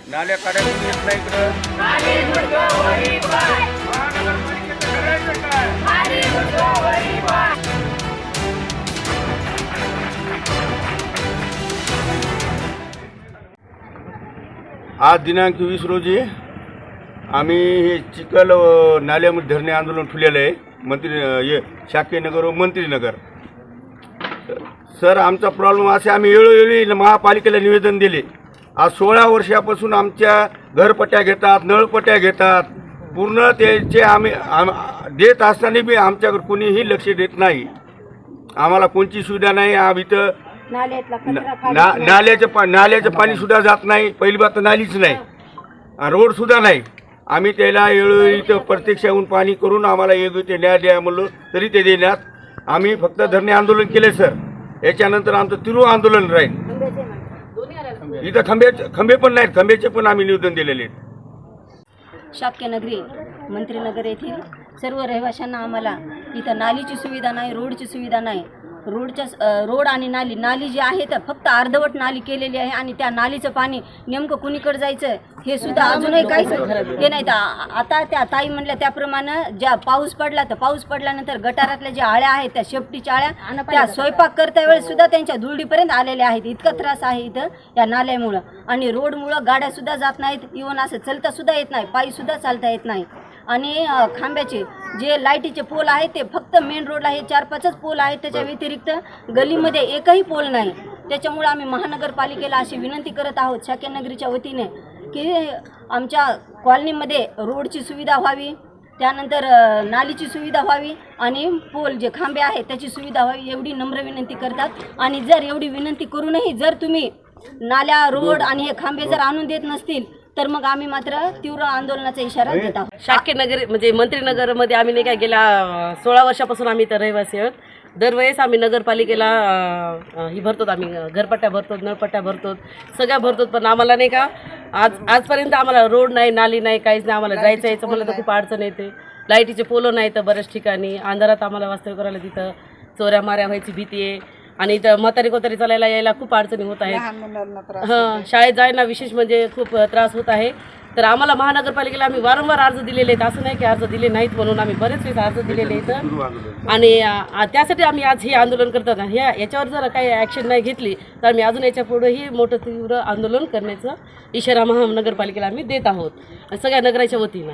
नाल्या काढायला येत नाही इकडं. आज दिनांक 20 रोजी आम्ही हे चिखल नाल्यामध्ये धरणे आंदोलन ठेवलेलं आहे हे शाकेनगर व मंत्रीनगर. सर आमचा प्रॉब्लेम असे आम्ही वेळोवेळी महापालिकेला निवेदन दिले. आज 16 वर्षापासून आमच्या घरपट्ट्या घेतात, नळपट्ट्या घेतात, पूर्ण त्याचे आम्ही देत असताना बी आमच्याकडे कोणीही लक्ष देत नाही. आम्हाला कोणती सुविधा नाही. आम्ही इथं नाल्याचं पाणी सुद्धा जात नाही. पहिली बात तर नालीच नाही, रोड सुद्धा नाही. आम्ही त्याला वेळोवेळी इथं प्रत्यक्ष येऊन पाणी करून आम्हाला योग्य ते न्याय द्या म्हणलो तरी ते देण्यात. आम्ही फक्त धरणे आंदोलन केले सर. याच्यानंतर आमचं तीव्र आंदोलन राहील. इथं खंबे पण नाहीत, खंबेचे पण आम्ही निवेदन दिलेले आहेत. शाक्यनगरी मंत्रीनगर येथील सर्व रहिवाशांना आम्हाला इथं नालीची सुविधा नाही, रोडची सुविधा नाही. रोड आणि नाली जी आहे तर फक्त अर्धवट नाली केलेली आहे आणि त्या नालीचं पाणी नेमकं कुणीकडे जायचं हे सुद्धा अजूनही काहीच हे नाही. आता त्या ताई म्हणल्या त्याप्रमाणे ज्या पाऊस पडला तर पाऊस पडल्यानंतर गटारातल्या ज्या आळ्या आहेत त्या शेपटीच्या आळ्या त्या स्वयंपाक करता वेळेस सुद्धा त्यांच्या धुळडीपर्यंत आलेल्या आहेत. इतका त्रास आहे इथं या नाल्यामुळं आणि रोडमुळं गाड्यासुद्धा जात नाहीत. इव्हन असं चलता सुद्धा येत नाही, पायीसुद्धा चालता येत नाही. आणि खांब्याचे जे लाईटीचे पोल आहेत ते फक्त मेन रोडला हे 4-5च पोल आहेत. त्याच्या व्यतिरिक्त गलीमध्ये एकही पोल नाही. त्याच्यामुळे आम्ही महानगरपालिकेला अशी विनंती करत आहोत शाक्यनगरीच्या वतीने की आमच्या कॉलनीमध्ये रोडची सुविधा व्हावी, त्यानंतर नालीची सुविधा व्हावी आणि पोल जे खांबे आहेत त्याची सुविधा व्हावी एवढी नम्र विनंती करतात. आणि जर एवढी विनंती करूनही जर तुम्ही नाल्या, रोड आणि हे खांबे जर आणून देत नसतील तर मग आम्ही मात्र तीव्र आंदोलनाचा इशारा देत आहोत. शाक्यनगर म्हणजे मंत्रीनगरमध्ये आम्ही नाही काय गेल्या 16 वर्षापासून आम्ही इथं रहिवासी आहोत. दरवेळेस आम्ही नगरपालिकेला ही भरतो, आम्ही घरपट्ट्या भरतो, नळपट्ट्या भरतो, सगळ्या भरतो. पण आम्हाला नाही का आजपर्यंत आम्हाला रोड नाही, नाली नाही, काहीच नाही. आम्हाला जायचं यायचं म्हणलं तर खूप अडचण येते. लाईटीचे पोलो नाही तर बऱ्याच ठिकाणी अंधारात आम्हाला वास्तव्य करायला तिथं चोऱ्या माऱ्या व्हायची भीती आहे. आणि इथं म्हातारी कोतारी चालायला यायला खूप अडचणी होत आहेत. शाळेत जायला विशेष म्हणजे खूप त्रास होत आहे. तर आम्हाला महानगरपालिकेला आम्ही वारंवार अर्ज दिलेले आहेत. असं नाही की अर्ज दिले नाहीत म्हणून, आम्ही बरेच वेळेस अर्ज दिलेले आहेत. आणि त्यासाठी आम्ही आज हे आंदोलन करतात. याच्यावर जर काही ॲक्शन नाही घेतली तर आम्ही अजून याच्या पुढेही मोठं तीव्र आंदोलन करण्याचा इशारा महानगरपालिकेला आम्ही देत आहोत सगळ्या नगराच्या वतीनं.